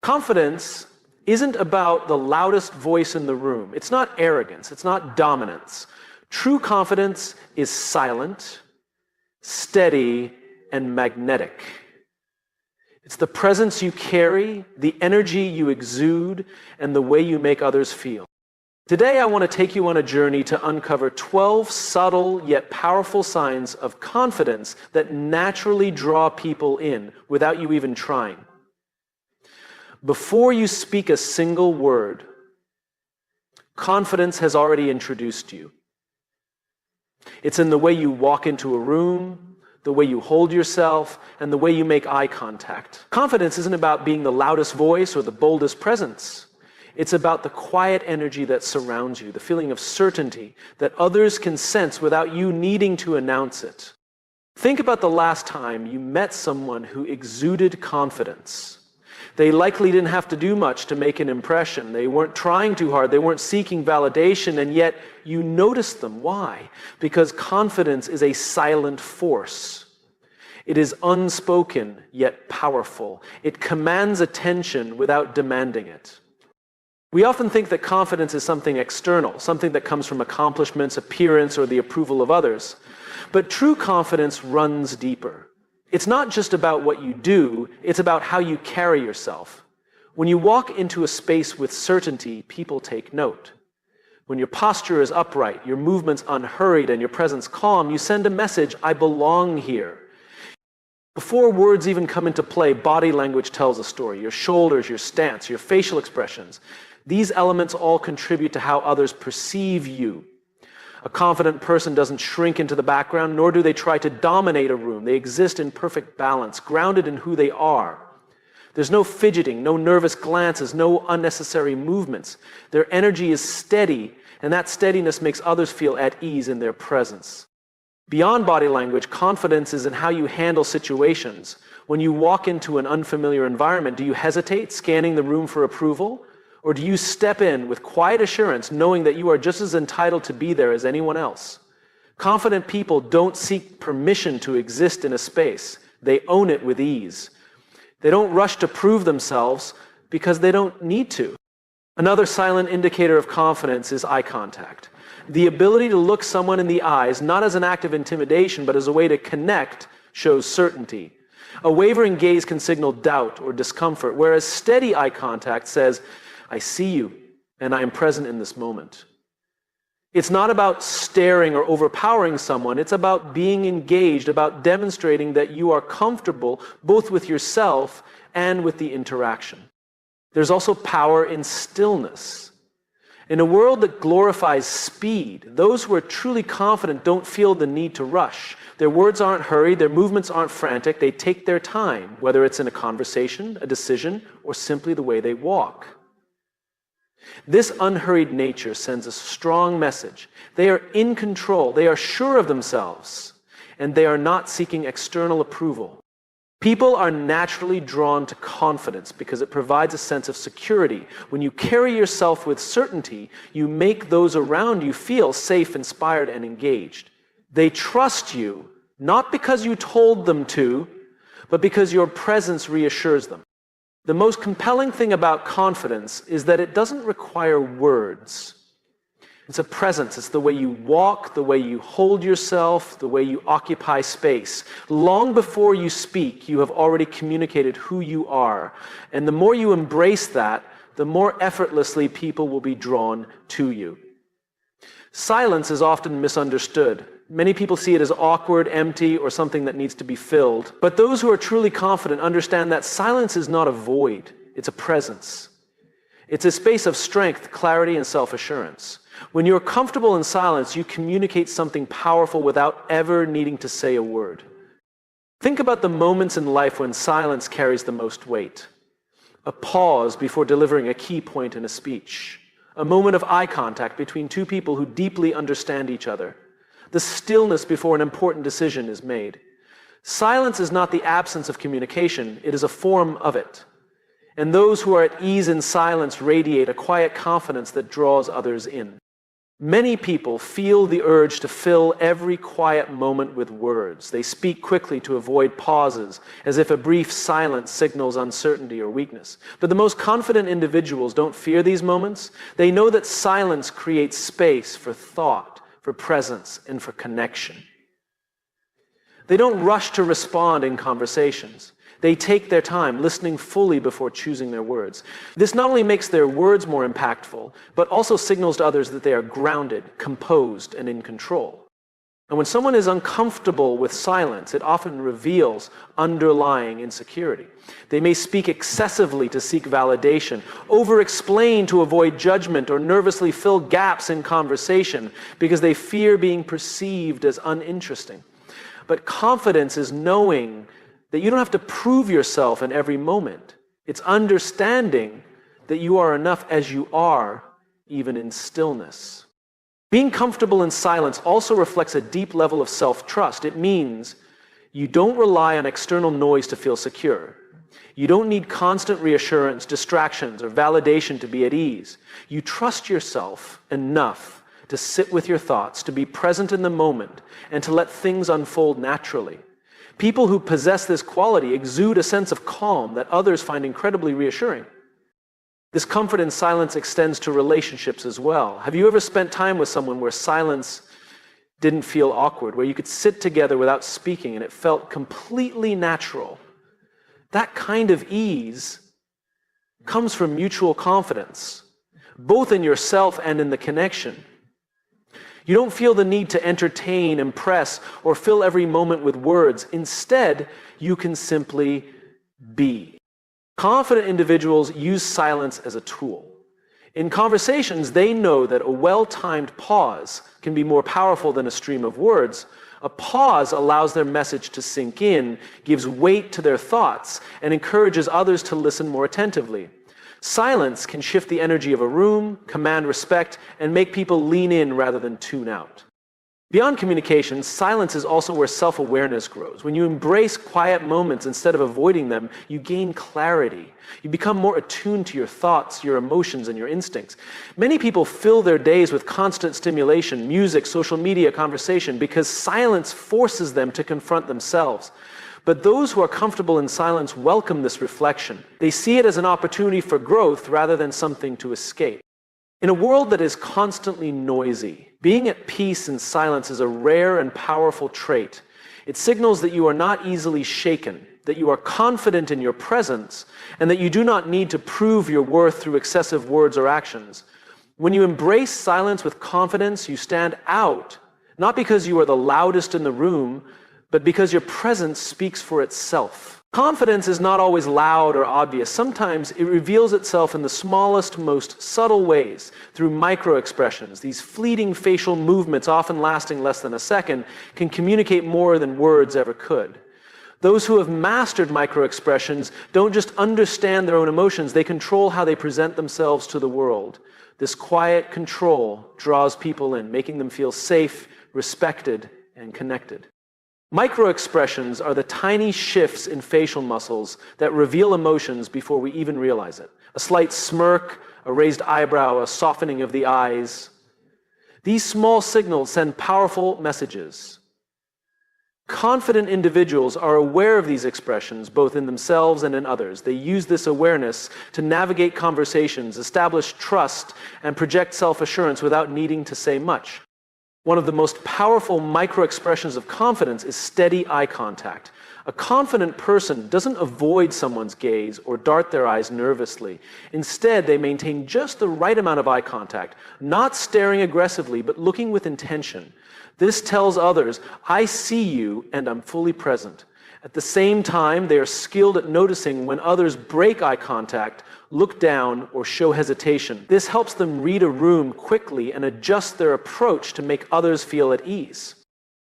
Confidence isn't about the loudest voice in the room. It's not arrogance. It's not dominance. True confidence is silent, steady, and magnetic. It's the presence you carry, the energy you exude, and the way you make others feel. Today, I want to take you on a journey to uncover 12 subtle yet powerful signs of confidence that naturally draw people in without you even trying. Before you speak a single word, confidence has already introduced you. It's in the way you walk into a room, the way you hold yourself, and the way you make eye contact. Confidence isn't about being the loudest voice or the boldest presence. It's about the quiet energy that surrounds you, the feeling of certainty that others can sense without you needing to announce it. Think about the last time you met someone who exuded confidence. They likely didn't have to do much to make an impression. They weren't trying too hard. They weren't seeking validation, and yet you noticed them. Why? Because confidence is a silent force. It is unspoken, yet powerful. It commands attention without demanding it. We often think that confidence is something external, something that comes from accomplishments, appearance, or the approval of others. But true confidence runs deeper. It's not just about what you do, it's about how you carry yourself. When you walk into a space with certainty, people take note. When your posture is upright, your movements unhurried, and your presence calm, you send a message, I belong here. Before words even come into play, body language tells a story. Your shoulders, your stance, your facial expressions. These elements all contribute to how others perceive you. A confident person doesn't shrink into the background, nor do they try to dominate a room. They exist in perfect balance, grounded in who they are. There's no fidgeting, no nervous glances, no unnecessary movements. Their energy is steady, and that steadiness makes others feel at ease in their presence. Beyond body language, confidence is in how you handle situations. When you walk into an unfamiliar environment, do you hesitate, scanning the room for approval? Or do you step in with quiet assurance, knowing that you are just as entitled to be there as anyone else? Confident people don't seek permission to exist in a space. They own it with ease. They don't rush to prove themselves because they don't need to. Another silent indicator of confidence is eye contact. The ability to look someone in the eyes, not as an act of intimidation, but as a way to connect, shows certainty. A wavering gaze can signal doubt or discomfort, whereas steady eye contact says, I see you, and I am present in this moment. It's not about staring or overpowering someone. It's about being engaged, about demonstrating that you are comfortable both with yourself and with the interaction. There's also power in stillness. In a world that glorifies speed, those who are truly confident don't feel the need to rush. Their words aren't hurried, their movements aren't frantic. They take their time, whether it's in a conversation, a decision, or simply the way they walk. This unhurried nature sends a strong message. They are in control, they are sure of themselves, and they are not seeking external approval. People are naturally drawn to confidence because it provides a sense of security. When you carry yourself with certainty, you make those around you feel safe, inspired, and engaged. They trust you, not because you told them to, but because your presence reassures them. The most compelling thing about confidence is that it doesn't require words. It's a presence. It's the way you walk, the way you hold yourself, the way you occupy space. Long before you speak, you have already communicated who you are. And the more you embrace that, the more effortlessly people will be drawn to you. Silence is often misunderstood. Many people see it as awkward, empty, or something that needs to be filled. But those who are truly confident understand that silence is not a void. It's a presence. It's a space of strength, clarity, and self-assurance. When you're comfortable in silence, you communicate something powerful without ever needing to say a word. Think about the moments in life when silence carries the most weight. A pause before delivering a key point in a speech. A moment of eye contact between two people who deeply understand each other. The stillness before an important decision is made. Silence is not the absence of communication, it is a form of it. And those who are at ease in silence radiate a quiet confidence that draws others in. Many people feel the urge to fill every quiet moment with words. They speak quickly to avoid pauses, as if a brief silence signals uncertainty or weakness. But the most confident individuals don't fear these moments. They know that silence creates space for thought, for presence, and for connection. They don't rush to respond in conversations. They take their time, listening fully before choosing their words. This not only makes their words more impactful, but also signals to others that they are grounded, composed, and in control. And when someone is uncomfortable with silence, it often reveals underlying insecurity. They may speak excessively to seek validation, over-explain to avoid judgment, or nervously fill gaps in conversation because they fear being perceived as uninteresting. But confidence is knowing that you don't have to prove yourself in every moment. It's understanding that you are enough as you are, even in stillness. Being comfortable in silence also reflects a deep level of self-trust. It means you don't rely on external noise to feel secure. You don't need constant reassurance, distractions, or validation to be at ease. You trust yourself enough to sit with your thoughts, to be present in the moment, and to let things unfold naturally. People who possess this quality exude a sense of calm that others find incredibly reassuring. This comfort in silence extends to relationships as well. Have you ever spent time with someone where silence didn't feel awkward, where you could sit together without speaking and it felt completely natural? That kind of ease comes from mutual confidence, both in yourself and in the connection. You don't feel the need to entertain, impress, or fill every moment with words. Instead, you can simply be. Confident individuals use silence as a tool. In conversations, they know that a well-timed pause can be more powerful than a stream of words. A pause allows their message to sink in, gives weight to their thoughts, and encourages others to listen more attentively. Silence can shift the energy of a room, command respect, and make people lean in rather than tune out. Beyond communication, silence is also where self-awareness grows. When you embrace quiet moments instead of avoiding them, you gain clarity. You become more attuned to your thoughts, your emotions, and your instincts. Many people fill their days with constant stimulation, music, social media, conversation, because silence forces them to confront themselves. But those who are comfortable in silence welcome this reflection. They see it as an opportunity for growth rather than something to escape. In a world that is constantly noisy, being at peace in silence is a rare and powerful trait. It signals that you are not easily shaken, that you are confident in your presence, and that you do not need to prove your worth through excessive words or actions. When you embrace silence with confidence, you stand out, not because you are the loudest in the room, but because your presence speaks for itself. Confidence is not always loud or obvious. Sometimes it reveals itself in the smallest, most subtle ways, through micro-expressions. These fleeting facial movements, often lasting less than a second, can communicate more than words ever could. Those who have mastered micro-expressions don't just understand their own emotions, they control how they present themselves to the world. This quiet control draws people in, making them feel safe, respected, and connected. Micro-expressions are the tiny shifts in facial muscles that reveal emotions before we even realize it. A slight smirk, a raised eyebrow, a softening of the eyes. These small signals send powerful messages. Confident individuals are aware of these expressions, both in themselves and in others. They use this awareness to navigate conversations, establish trust, and project self-assurance without needing to say much. One of the most powerful micro-expressions of confidence is steady eye contact. A confident person doesn't avoid someone's gaze or dart their eyes nervously. Instead, they maintain just the right amount of eye contact, not staring aggressively, but looking with intention. This tells others, I see you and I'm fully present. At the same time, they are skilled at noticing when others break eye contact, look down, or show hesitation. This helps them read a room quickly and adjust their approach to make others feel at ease.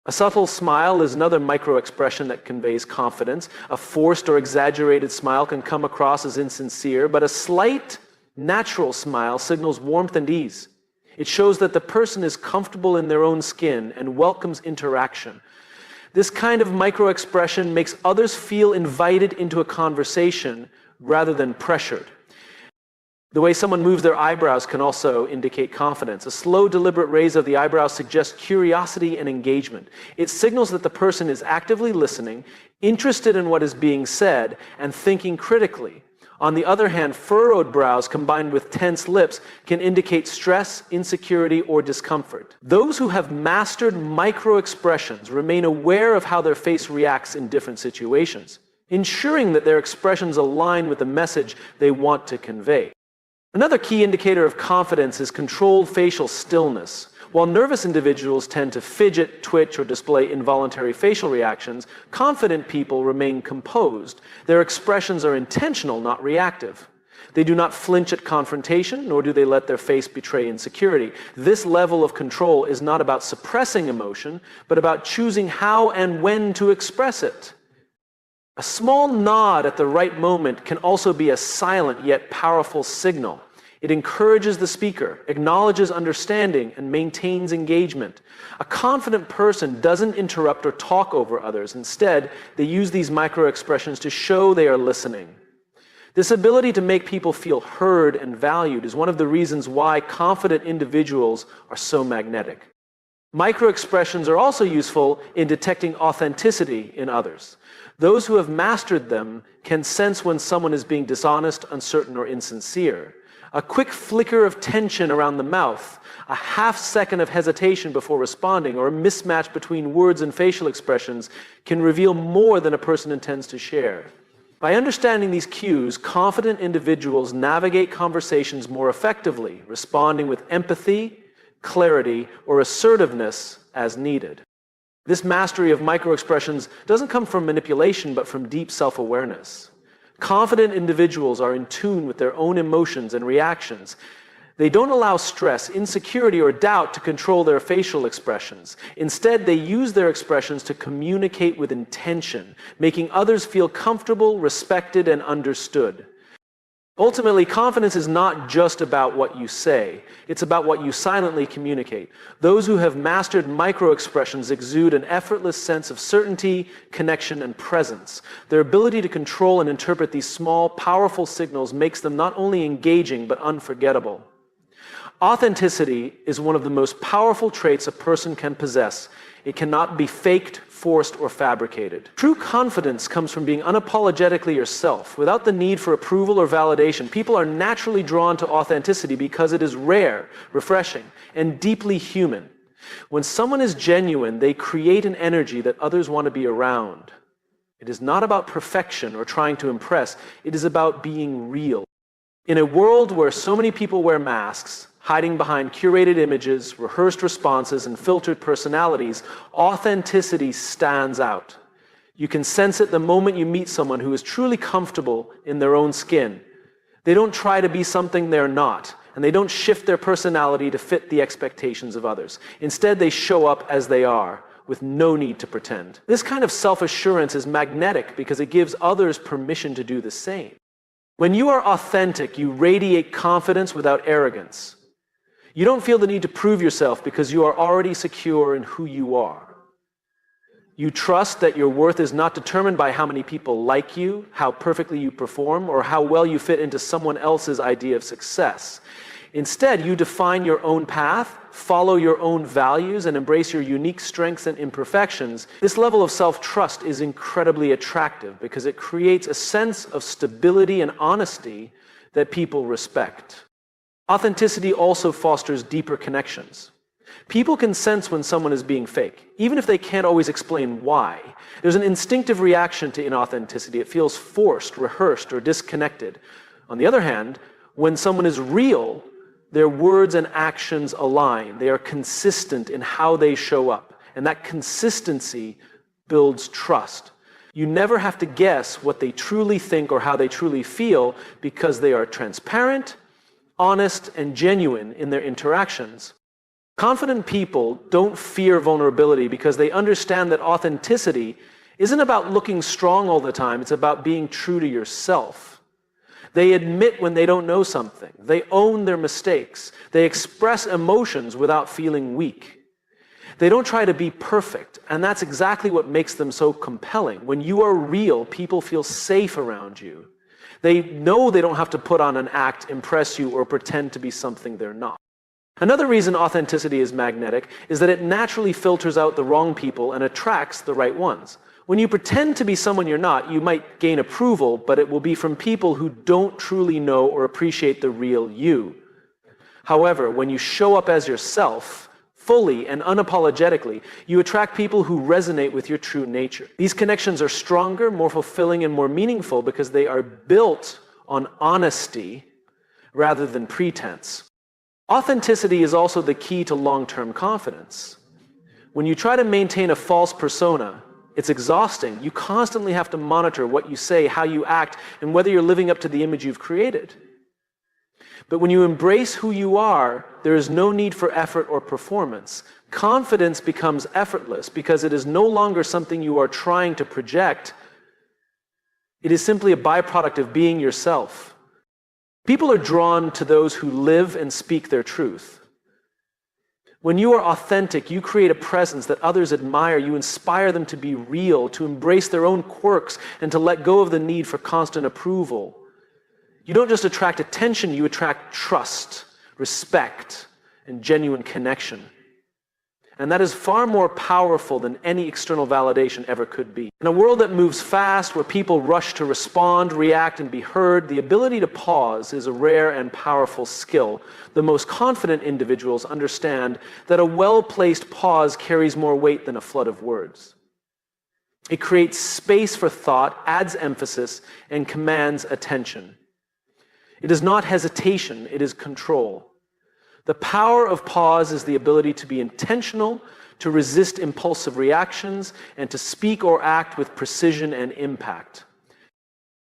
A subtle smile is another micro-expression that conveys confidence. A forced or exaggerated smile can come across as insincere, but a slight, natural smile signals warmth and ease. It shows that the person is comfortable in their own skin and welcomes interaction. This kind of micro-expression makes others feel invited into a conversation rather than pressured. The way someone moves their eyebrows can also indicate confidence. A slow, deliberate raise of the eyebrows suggests curiosity and engagement. It signals that the person is actively listening, interested in what is being said, and thinking critically. On the other hand, furrowed brows combined with tense lips can indicate stress, insecurity, or discomfort. Those who have mastered micro-expressions remain aware of how their face reacts in different situations, ensuring that their expressions align with the message they want to convey. Another key indicator of confidence is controlled facial stillness. While nervous individuals tend to fidget, twitch, or display involuntary facial reactions, confident people remain composed. Their expressions are intentional, not reactive. They do not flinch at confrontation, nor do they let their face betray insecurity. This level of control is not about suppressing emotion, but about choosing how and when to express it. A small nod at the right moment can also be a silent yet powerful signal. It encourages the speaker, acknowledges understanding, and maintains engagement. A confident person doesn't interrupt or talk over others. Instead, they use these micro-expressions to show they are listening. This ability to make people feel heard and valued is one of the reasons why confident individuals are so magnetic. Micro-expressions are also useful in detecting authenticity in others. Those who have mastered them can sense when someone is being dishonest, uncertain, or insincere. A quick flicker of tension around the mouth, a half second of hesitation before responding, or a mismatch between words and facial expressions can reveal more than a person intends to share. By understanding these cues, confident individuals navigate conversations more effectively, responding with empathy, clarity, or assertiveness as needed. This mastery of microexpressions doesn't come from manipulation, but from deep self-awareness. Confident individuals are in tune with their own emotions and reactions. They don't allow stress, insecurity, or doubt to control their facial expressions. Instead, they use their expressions to communicate with intention, making others feel comfortable, respected, and understood. Ultimately, confidence is not just about what you say. It's about what you silently communicate. Those who have mastered micro-expressions exude an effortless sense of certainty, connection, and presence. Their ability to control and interpret these small, powerful signals makes them not only engaging, but unforgettable. Authenticity is one of the most powerful traits a person can possess. It cannot be faked, forced, or fabricated. True confidence comes from being unapologetically yourself. Without the need for approval or validation, people are naturally drawn to authenticity because it is rare, refreshing, and deeply human. When someone is genuine, they create an energy that others want to be around. It is not about perfection or trying to impress. It is about being real. In a world where so many people wear masks, hiding behind curated images, rehearsed responses, and filtered personalities, authenticity stands out. You can sense it the moment you meet someone who is truly comfortable in their own skin. They don't try to be something they're not, and they don't shift their personality to fit the expectations of others. Instead, they show up as they are, with no need to pretend. This kind of self-assurance is magnetic because it gives others permission to do the same. When you are authentic, you radiate confidence without arrogance. You don't feel the need to prove yourself because you are already secure in who you are. You trust that your worth is not determined by how many people like you, how perfectly you perform, or how well you fit into someone else's idea of success. Instead, you define your own path, follow your own values, and embrace your unique strengths and imperfections. This level of self-trust is incredibly attractive because it creates a sense of stability and honesty that people respect. Authenticity also fosters deeper connections. People can sense when someone is being fake, even if they can't always explain why. There's an instinctive reaction to inauthenticity. It feels forced, rehearsed, or disconnected. On the other hand, when someone is real, their words and actions align. They are consistent in how they show up, and that consistency builds trust. You never have to guess what they truly think or how they truly feel because they are transparent, honest, and genuine in their interactions. Confident people don't fear vulnerability because they understand that authenticity isn't about looking strong all the time. It's about being true to yourself. They admit when they don't know something. They own their mistakes. They express emotions without feeling weak. They don't try to be perfect, and that's exactly what makes them so compelling. When you are real, people feel safe around you. They know they don't have to put on an act, impress you, or pretend to be something they're not. Another reason authenticity is magnetic is that it naturally filters out the wrong people and attracts the right ones. When you pretend to be someone you're not, you might gain approval, but it will be from people who don't truly know or appreciate the real you. However, when you show up as yourself, fully and unapologetically, you attract people who resonate with your true nature. These connections are stronger, more fulfilling, and more meaningful because they are built on honesty rather than pretense. Authenticity is also the key to long-term confidence. When you try to maintain a false persona, it's exhausting. You constantly have to monitor what you say, how you act, and whether you're living up to the image you've created. But when you embrace who you are, there is no need for effort or performance. Confidence becomes effortless because it is no longer something you are trying to project. It is simply a byproduct of being yourself. People are drawn to those who live and speak their truth. When you are authentic, you create a presence that others admire. You inspire them to be real, to embrace their own quirks, and to let go of the need for constant approval. You don't just attract attention, you attract trust, respect, and genuine connection. And that is far more powerful than any external validation ever could be. In a world that moves fast, where people rush to respond, react, and be heard, the ability to pause is a rare and powerful skill. The most confident individuals understand that a well-placed pause carries more weight than a flood of words. It creates space for thought, adds emphasis, and commands attention. It is not hesitation, it is control. The power of pause is the ability to be intentional, to resist impulsive reactions, and to speak or act with precision and impact.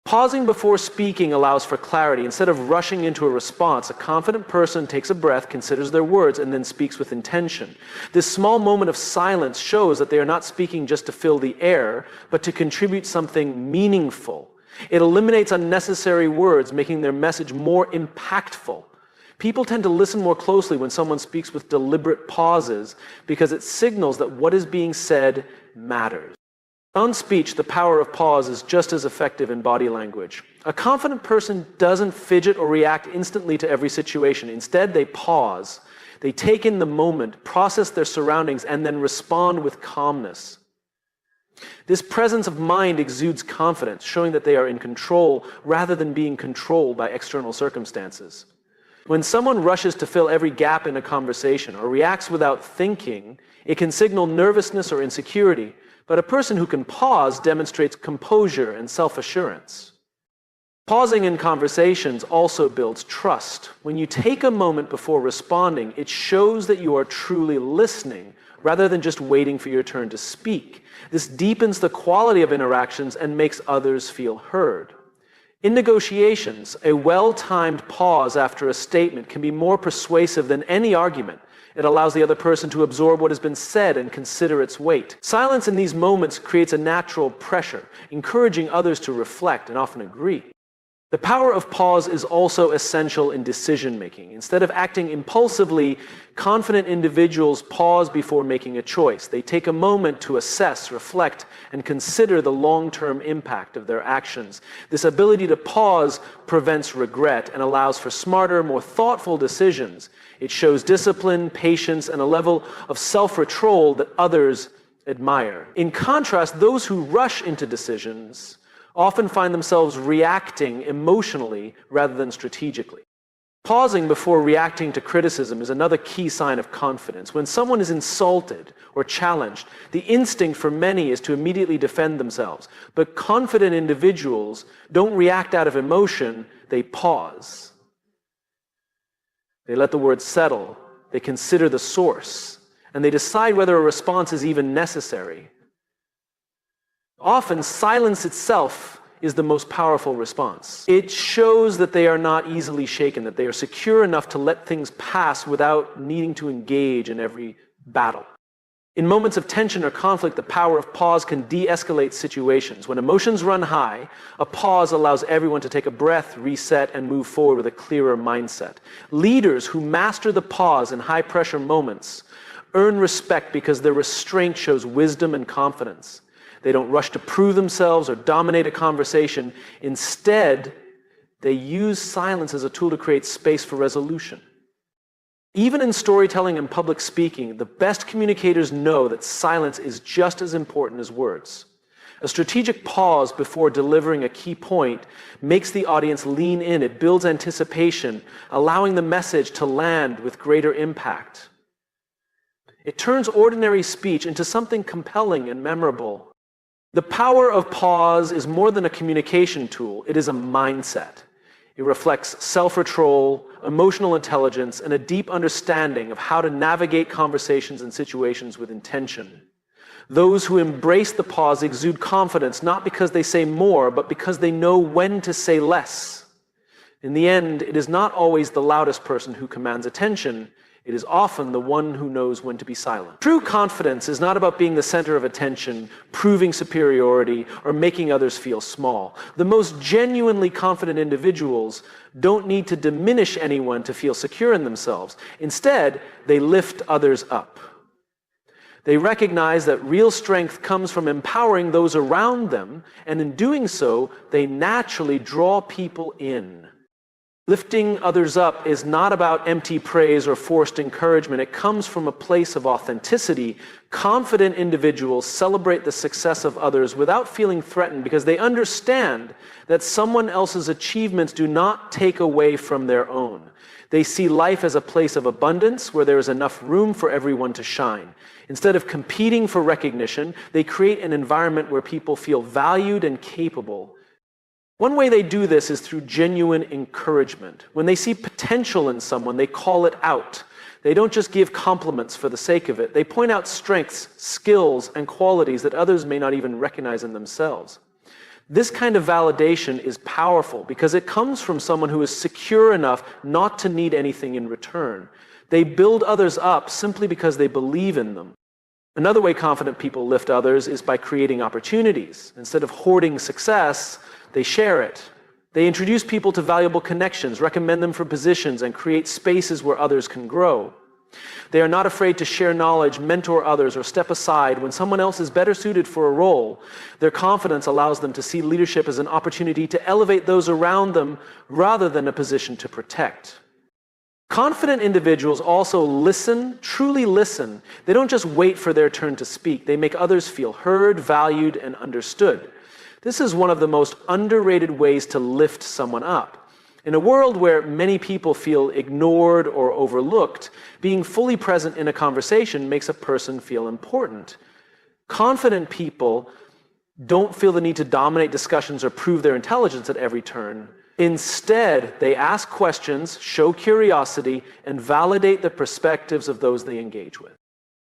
Pausing before speaking allows for clarity. Instead of rushing into a response, a confident person takes a breath, considers their words, and then speaks with intention. This small moment of silence shows that they are not speaking just to fill the air, but to contribute something meaningful. It eliminates unnecessary words, making their message more impactful. People tend to listen more closely when someone speaks with deliberate pauses because it signals that what is being said matters. Beyond speech, the power of pause is just as effective in body language. A confident person doesn't fidget or react instantly to every situation. Instead, they pause. They take in the moment, process their surroundings, and then respond with calmness. This presence of mind exudes confidence, showing that they are in control rather than being controlled by external circumstances. When someone rushes to fill every gap in a conversation or reacts without thinking, it can signal nervousness or insecurity, but a person who can pause demonstrates composure and self-assurance. Pausing in conversations also builds trust. When you take a moment before responding, it shows that you are truly listening rather than just waiting for your turn to speak. This deepens the quality of interactions and makes others feel heard. In negotiations, a well-timed pause after a statement can be more persuasive than any argument. It allows the other person to absorb what has been said and consider its weight. Silence in these moments creates a natural pressure, encouraging others to reflect and often agree. The power of pause is also essential in decision-making. Instead of acting impulsively, confident individuals pause before making a choice. They take a moment to assess, reflect, and consider the long-term impact of their actions. This ability to pause prevents regret and allows for smarter, more thoughtful decisions. It shows discipline, patience, and a level of self-control that others admire. In contrast, those who rush into decisions often find themselves reacting emotionally rather than strategically. Pausing before reacting to criticism is another key sign of confidence. When someone is insulted or challenged, the instinct for many is to immediately defend themselves. But confident individuals don't react out of emotion, they pause. They let the words settle, they consider the source, and they decide whether a response is even necessary. Often, silence itself is the most powerful response. It shows that they are not easily shaken, that they are secure enough to let things pass without needing to engage in every battle. In moments of tension or conflict, the power of pause can de-escalate situations. When emotions run high, a pause allows everyone to take a breath, reset, and move forward with a clearer mindset. Leaders who master the pause in high-pressure moments earn respect because their restraint shows wisdom and confidence. They don't rush to prove themselves or dominate a conversation. Instead, They use silence as a tool to create space for resolution. Even in storytelling and public speaking, the best communicators know that silence is just as important as words. A strategic pause before delivering a key point makes the audience lean in. It builds anticipation, allowing the message to land with greater impact. It turns ordinary speech into something compelling and memorable. The power of pause is more than a communication tool. It is a mindset. It reflects self-control, emotional intelligence, and a deep understanding of how to navigate conversations and situations with intention. Those who embrace the pause exude confidence, not because they say more, but because they know when to say less. In the end, it is not always the loudest person who commands attention. It is often the one who knows when to be silent. True confidence is not about being the center of attention, proving superiority, or making others feel small. The most genuinely confident individuals don't need to diminish anyone to feel secure in themselves. Instead, they lift others up. They recognize that real strength comes from empowering those around them, and in doing so, they naturally draw people in. Lifting others up is not about empty praise or forced encouragement. It comes from a place of authenticity. Confident individuals celebrate the success of others without feeling threatened because they understand that someone else's achievements do not take away from their own. They see life as a place of abundance where there is enough room for everyone to shine. Instead of competing for recognition, they create an environment where people feel valued and capable. One way they do this is through genuine encouragement. When they see potential in someone, they call it out. They don't just give compliments for the sake of it. They point out strengths, skills, and qualities that others may not even recognize in themselves. This kind of validation is powerful because it comes from someone who is secure enough not to need anything in return. They build others up simply because they believe in them. Another way confident people lift others is by creating opportunities. Instead of hoarding success, they share it. They introduce people to valuable connections, recommend them for positions, and create spaces where others can grow. They are not afraid to share knowledge, mentor others, or step aside when someone else is better suited for a role. Their confidence allows them to see leadership as an opportunity to elevate those around them rather than a position to protect. Confident individuals also listen, truly listen. They don't just wait for their turn to speak. They make others feel heard, valued, and understood. This is one of the most underrated ways to lift someone up. In a world where many people feel ignored or overlooked, being fully present in a conversation makes a person feel important. Confident people don't feel the need to dominate discussions or prove their intelligence at every turn. Instead, they ask questions, show curiosity, and validate the perspectives of those they engage with.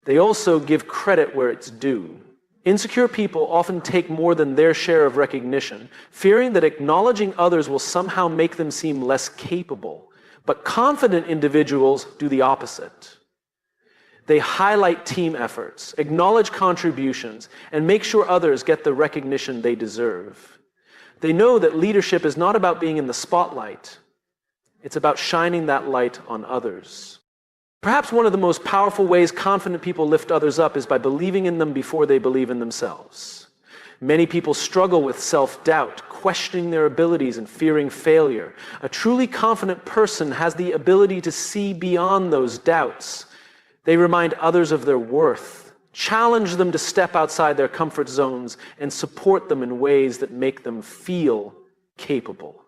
They also give credit where it's due. Insecure people often take more than their share of recognition, fearing that acknowledging others will somehow make them seem less capable. But confident individuals do the opposite. They highlight team efforts, acknowledge contributions, and make sure others get the recognition they deserve. They know that leadership is not about being in the spotlight. It's about shining that light on others. Perhaps one of the most powerful ways confident people lift others up is by believing in them before they believe in themselves. Many people struggle with self-doubt, questioning their abilities and fearing failure. A truly confident person has the ability to see beyond those doubts. They remind others of their worth, challenge them to step outside their comfort zones, and support them in ways that make them feel capable.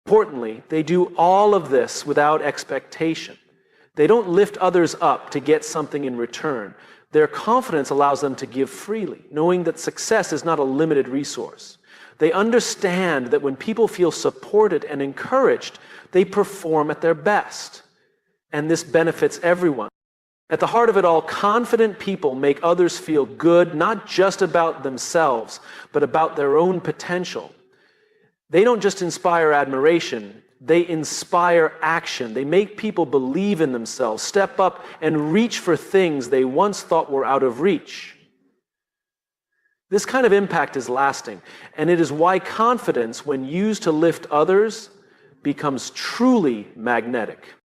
Importantly, they do all of this without expectation. They don't lift others up to get something in return. Their confidence allows them to give freely, knowing that success is not a limited resource. They understand that when people feel supported and encouraged, they perform at their best. And this benefits everyone. At the heart of it all, confident people make others feel good, not just about themselves, but about their own potential. They don't just inspire admiration. They inspire action. They make people believe in themselves, step up, and reach for things they once thought were out of reach. This kind of impact is lasting, and it is why confidence, when used to lift others, becomes truly magnetic.